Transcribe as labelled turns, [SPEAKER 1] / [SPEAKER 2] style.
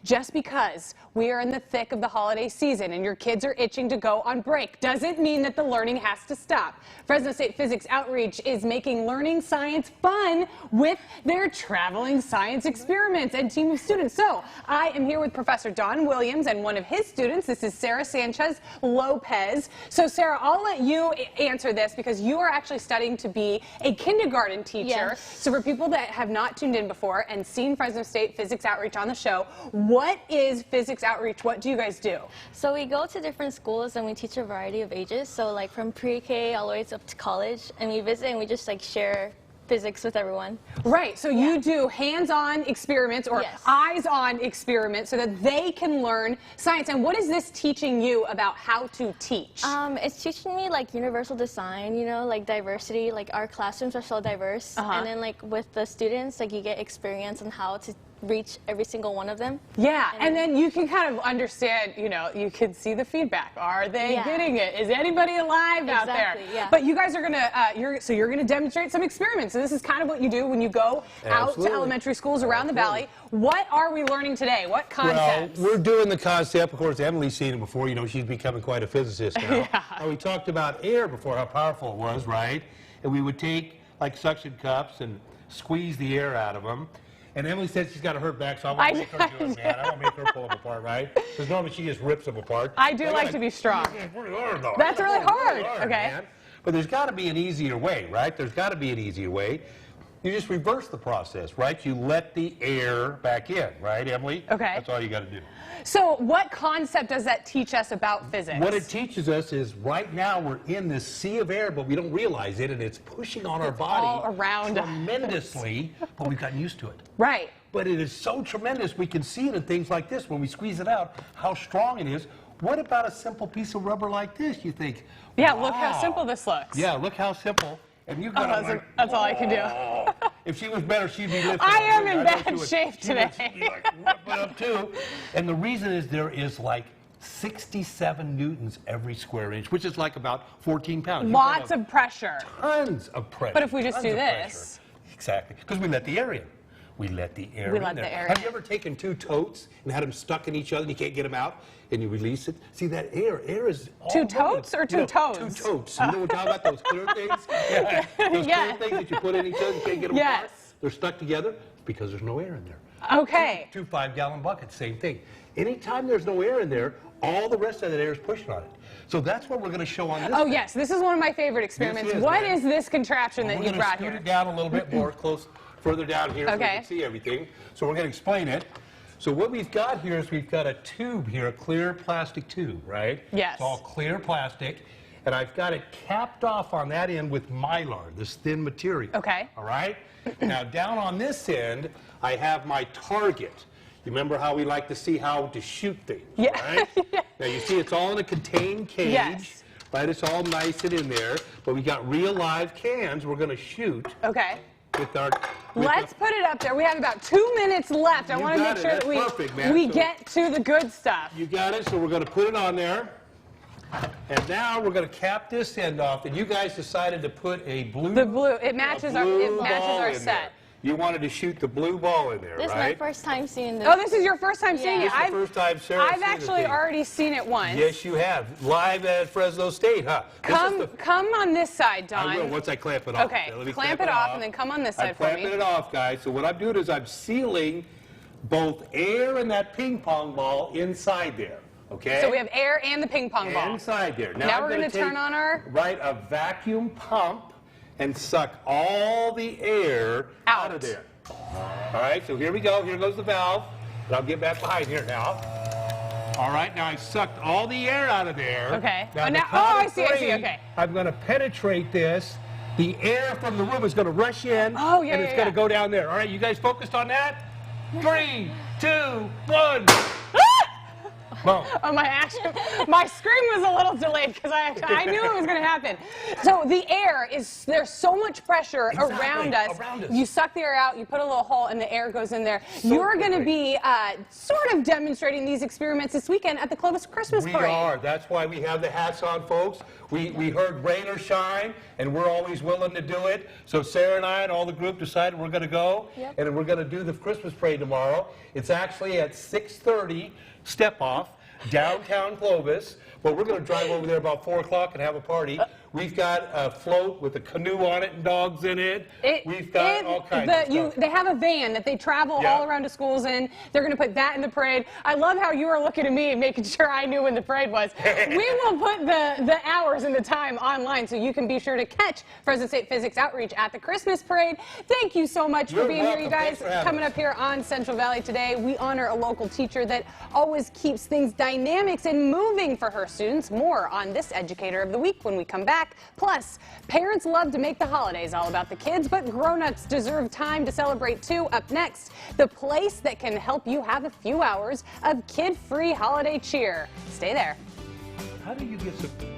[SPEAKER 1] just because we are in the thick of the holiday season and your kids are itching to go on break doesn't mean that the learning has to stop. Fresno State Physics Outreach is making learning science fun with their traveling science experiments and team of students. So I am here with Professor Don Williams and one of his students. This is Sarah Sanchez Lopez. So Sarah, I'll let you answer this because you are actually studying to be a kindergarten teacher.
[SPEAKER 2] Yes.
[SPEAKER 1] So for people that have not tuned in before and seen Fresno State Physics Outreach on the show, what is Physics Outreach? What do you guys do?
[SPEAKER 2] So we go to different schools and we teach a variety of ages. So like from pre-K all the way up to college, and we visit and we just like share physics with everyone.
[SPEAKER 1] Right, so you do hands-on experiments or
[SPEAKER 2] Yes.
[SPEAKER 1] eyes-on experiments so that they can learn science. And what is this teaching you about how to teach?
[SPEAKER 2] It's teaching me like universal design, you know, like diversity. Like our classrooms are so diverse, and then like with the students, like you get experience on how to reach every single one of them.
[SPEAKER 1] Yeah, and then you can kind of understand, you know, you can see the feedback. Are they getting it? Is anybody alive out there?
[SPEAKER 2] Yeah.
[SPEAKER 1] But you guys are gonna, you're gonna demonstrate some experiments. So this is kind of what you do when you go out to elementary schools around the valley. What are we learning today? What concepts?
[SPEAKER 3] Well, we're doing the concept. Of course, Emily's seen it before. You know, she's becoming quite a physicist now. We talked about air before, how powerful it was, right? And we would take like suction cups and squeeze the air out of them. And Emily said she's got a hurt back, so I won't make her do it, man. I won't make her pull them apart, right? Because normally she just rips them apart.
[SPEAKER 1] I do like to be strong.
[SPEAKER 3] It's pretty hard, though.
[SPEAKER 1] That's really hard. Okay.
[SPEAKER 3] Man. But there's got to be an easier way, right? There's got to be an easier way. You just reverse the process, right? You let the air back in, right, Emily?
[SPEAKER 1] Okay.
[SPEAKER 3] That's all you got to do.
[SPEAKER 1] So what concept does that teach us about physics?
[SPEAKER 3] What it teaches us is right now we're in this sea of air, but we don't realize it, and it's pushing on our body
[SPEAKER 1] all around
[SPEAKER 3] tremendously, but we've gotten used to it.
[SPEAKER 1] Right.
[SPEAKER 3] But it is so tremendous, we can see it in things like this. When we squeeze it out, how strong it is. What about a simple piece of rubber like this? You think,
[SPEAKER 1] yeah,
[SPEAKER 3] wow.
[SPEAKER 1] Look how simple this looks.
[SPEAKER 3] Yeah, look how simple. And you've got
[SPEAKER 1] that's all I can do.
[SPEAKER 3] If she was better, she'd be lifting.
[SPEAKER 1] I am in bad shape today.
[SPEAKER 3] She'd be like ripping up too. And the reason is there is like 67 newtons every square inch, which is like about 14 pounds.
[SPEAKER 1] Lots of pressure.
[SPEAKER 3] Tons of pressure.
[SPEAKER 1] But if we just do this.
[SPEAKER 3] Exactly. Because we let the air in. We let the air in there. Have you ever taken two totes and had them stuck in each other and you can't get them out and you release it? See that air is all
[SPEAKER 1] two totes or two toes?
[SPEAKER 3] Two totes. You know what I'm talking about? Those clear things? Yeah. Those clear things that you put in each other and you can't get them apart? They're stuck together because there's no air in there.
[SPEAKER 1] Okay.
[SPEAKER 3] Two 5-gallon buckets, same thing. Anytime there's no air in there, all the rest of that air is pushing on it. So that's what we're going to show on this.
[SPEAKER 1] Oh, yes. This is one of my favorite experiments. What is this contraption that you brought here?
[SPEAKER 3] We're going to scoot it down a little bit more further down here so we can see everything. So we're going to explain it. So what we've got here is we've got a tube here, a clear plastic tube, right?
[SPEAKER 1] Yes.
[SPEAKER 3] It's all clear plastic. And I've got it capped off on that end with mylar, this thin material.
[SPEAKER 1] Okay.
[SPEAKER 3] All right? Now down on this end, I have my target. You remember how we like to see how to shoot things, right? Now you see it's all in a contained cage.
[SPEAKER 1] Yes.
[SPEAKER 3] Right, it's all nice and in there, but we got real live cans we're going to shoot.
[SPEAKER 1] Okay.
[SPEAKER 3] With our,
[SPEAKER 1] Let's put it up there. We have about 2 minutes left. I want to make sure that we get to the good stuff.
[SPEAKER 3] You got it, so we're going to put it on there. And now we're going to cap this end off, and you guys decided to put a blue...
[SPEAKER 1] The blue. It matches our set.
[SPEAKER 3] There. You wanted to shoot the blue ball in there,
[SPEAKER 2] This is my first time seeing this.
[SPEAKER 1] Oh, this is your first time seeing it?
[SPEAKER 3] This is the first time Sarah's
[SPEAKER 1] I've actually already seen it once.
[SPEAKER 3] Yes, you have. Live at Fresno State, huh?
[SPEAKER 1] Come on this side, Don.
[SPEAKER 3] I will, once I clamp it off.
[SPEAKER 1] Okay, clamp it off and then come on this side for me.
[SPEAKER 3] I'm clamping it off, guys. So what I'm doing is I'm sealing both air and that ping pong ball inside there. Okay?
[SPEAKER 1] So we have air and the ping pong ball.
[SPEAKER 3] Inside there.
[SPEAKER 1] Now we're going to turn on our...
[SPEAKER 3] Right, a vacuum pump and suck all the air out of there. All right, so here we go. Here goes the valve. And I'll get back behind here now. All right, now I sucked all the air out of there.
[SPEAKER 1] Okay.
[SPEAKER 3] Now,
[SPEAKER 1] I see, okay.
[SPEAKER 3] I'm going to penetrate this. The air from the room is going to rush in.
[SPEAKER 1] Oh, yeah,
[SPEAKER 3] and it's going to go down there. All right, you guys focused on that? 3, 2, 1. Whoa.
[SPEAKER 1] Oh, my scream was a little delayed because I knew it was going to happen. So the air there's so much pressure around us. You suck the air out, you put a little hole, and the air goes in there. You're going to be sort of demonstrating these experiments this weekend at the Clovis Christmas Parade.
[SPEAKER 3] We are. That's why we have the hats on, folks. We heard rain or shine, and we're always willing to do it. So Sarah and I and all the group decided we're going to go, and we're going to do the Christmas parade tomorrow. It's actually at 6:30, step off, downtown Clovis. But we're going to drive over there about 4 o'clock and have a party. We've got a float with a canoe on it and dogs in it. We've got all kinds of stuff.
[SPEAKER 1] They have a van that they travel all around to schools in. They're going to put that in the parade. I love how you were looking at me and making sure I knew when the parade was. We will put the hours and the time online so you can be sure to catch Fresno State Physics Outreach at the Christmas parade. Thank you so much for being here, you guys. Coming up here on Central Valley today, we honor a local teacher that always keeps things dynamic and moving for her students. More on this Educator of the Week when we come back. Plus, parents love to make the holidays all about the kids, but grown-ups deserve time to celebrate too. Up next, the place that can help you have a few hours of kid-free holiday cheer. Stay there.
[SPEAKER 3] How do you get some...